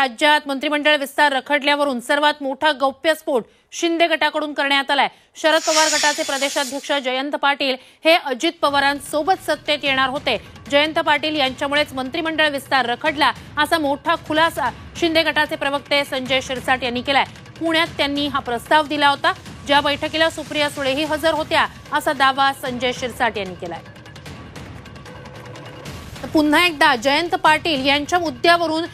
राज्यात मंत्रिमंडळ विस्तार रखडल्यावरून सर्वात मोठा गौप्यस्फोट शिंदे गटाकडून करण्यात आलाय। शरद पवार गटाचे प्रदेशाध्यक्ष जयंत पाटील हे अजित पवारांसोबत सत्तेत येणार होते। जयंत पाटील यांच्यामुळेच मंत्रिमंडळ विस्तार रखडला असा मोठा खुलासा शिंदे गटाचे प्रवक्ते संजय शिरसाट यांनी केलाय। पुण्यात त्यांनी हा प्रस्ताव दिला होता, ज्या बैठकीला सुप्रिया सुळेही हजर होत्या असा दावा संजय शिरसाट यांनी केलाय। पुन्हा एकदा जयंत पाटील यांच्या मुद्द्यावरून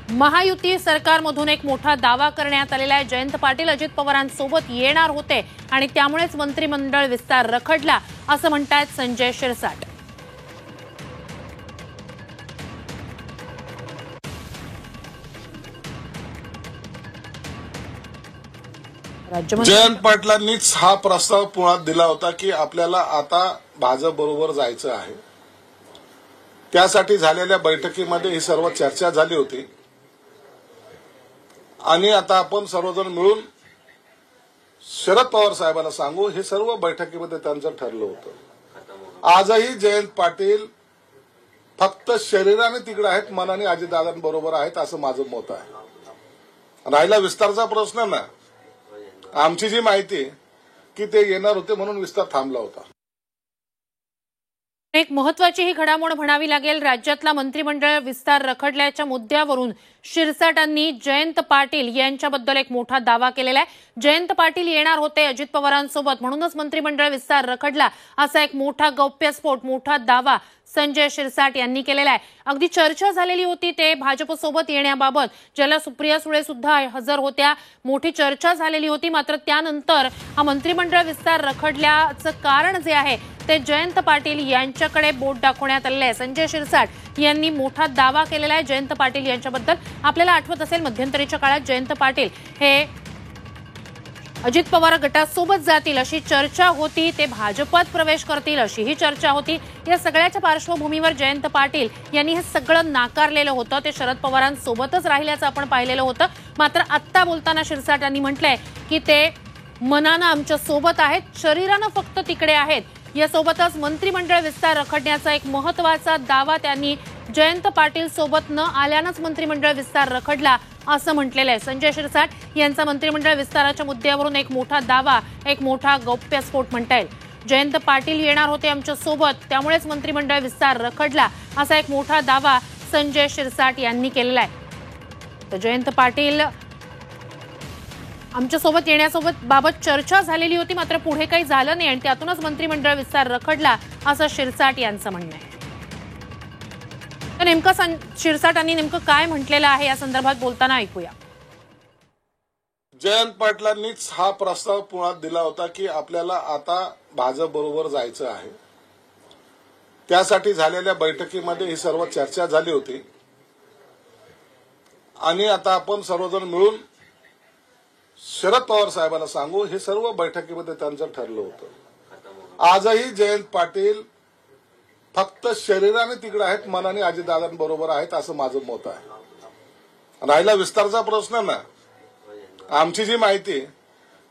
महायुती सरकारमधून एक मोठा दावा करण्यात आलेला आहे। जयंत पाटील अजित पवारांसोबत येणार होते आणि त्यामुळेच मंत्रिमंडळ विस्तार रखडला असं म्हणतात संजय शिरसाट। जयंत पाटलांनीच हा प्रस्ताव पुण्यात दिला होता की आपल्याला आता भाजप बरोबर जायचं आहे। त्यासाठी झालेल्या बैठकीमध्ये ही सर्व चर्चा झाली होती आणि आता आपण सर्वजण मिळून शरद पवार साहेबांना सांगू, हे सर्व बैठकीमध्ये त्यांचं ठरलं होतं। आजही जयंत पाटील फक्त शरीराने तिकडे आहेत, मनाने अजितदादांबरोबर आहेत असं माझं मत आहे। राहिला विस्ताराचा प्रश्न ना, आमची जी माहिती की ते येणार होते म्हणून विस्तार थांबला होता। एक महत्त्वाची ही घडामोड म्हणावी लागेल। राज्यातला मंत्रिमंडळ विस्तार रखडल्याच्या मुद्द्यावरून शिरसाटांनी जयंत पाटील यांच्याबद्दल एक मोठा दावा केलेला आहे। जयंत पाटील येणार होते अजित पवारांसोबत म्हणूनच मंत्रिमंडळ विस्तार रखडला असा एक मोठा गौप्यस्फोट, मोठा दावा संजय शिरसाट यांनी केलेला आहे। अगदी चर्चा झालेली होती ते भाजपसोबत येण्याबाबत, ज्याला सुप्रिया सुळे सुद्धा हजर होत्या। मोठी चर्चा झालेली होती, मात्र त्यानंतर हा मंत्रिमंडळ विस्तार रखडल्याचं कारण जे आहे ते जयंत पाटील यांच्याकडे बोट दाखवण्यात आलेलं आहे। संजय शिरसाट यांनी मोठा दावा केलेला आहे जयंत पाटील यांच्याबद्दल। आपल्याला आठवत असेल मध्यंतरीच्या काळात जयंत पाटील हे अजित पवार गटासोबत जातील अशी चर्चा होती, ते भाजपात प्रवेश करतील अशीही चर्चा होती। या सगळ्याच्या पार्श्वभूमीवर जयंत पाटील यांनी हे सगळं नाकारलेलं होतं। ते शरद पवारांसोबतच राहिल्याचं आपण पाहिलेलं होतं। मात्र आत्ता बोलताना शिरसाट यांनी म्हटलंय की ते मनानं आमच्या सोबत आहेत, शरीरानं फक्त तिकडे आहेत। यासोबतच मंत्रिमंडळ विस्तार रखडण्याचा एक महत्त्वाचा दावा त्यांनी जयंत पाटील सोबत न आल्यानंच मंत्रिमंडळ विस्तार रखडला असं म्हटलेलं आहे। संजय शिरसाट यांचा मंत्रिमंडळ विस्ताराच्या मुद्द्यावरून एक मोठा दावा, एक मोठा गौप्यस्फोट म्हणता येईल। जयंत पाटील येणार होते आमच्या सोबत, त्यामुळेच मंत्रिमंडळ विस्तार रखडला असा एक मोठा दावा संजय शिरसाट यांनी केलेला आहे। तर जयंत पाटील आमच्यासोबत येण्यासोबत बाबत चर्चा झालेली होती, मात्र पुढे काही झालं नाही आणि त्यातूनच मंत्रिमंडळ विस्तार रखडला असं शिरसाट यांचं म्हणणं आहे। तर नेमकं शिरसाटांनी नेमकं काय म्हटलेलं आहे या संदर्भात बोलताना ऐकूया। जयंत पाटलांनीच हा प्रस्ताव पुण्यात दिला होता की आपल्याला आता भाजप बरोबर जायचं आहे। त्यासाठी झालेल्या बैठकीमध्ये ही सर्व चर्चा झाली होती आणि आता आपण सर्वजण मिळून शरद पवार साहेबांना सांगू, हे सर्व बैठकीमध्ये त्यांचं ठरलं होतं। आजही जयंत पाटील फक्त शरीराने तिकडे आहेत, मनाने अजितदादांबरोबर आहेत असं माझं मत आहे। राहिला विस्ताराचा प्रश्न ना, आमची जी माहिती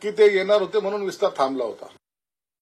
की ते येणार होते म्हणून विस्तार थांबला होता।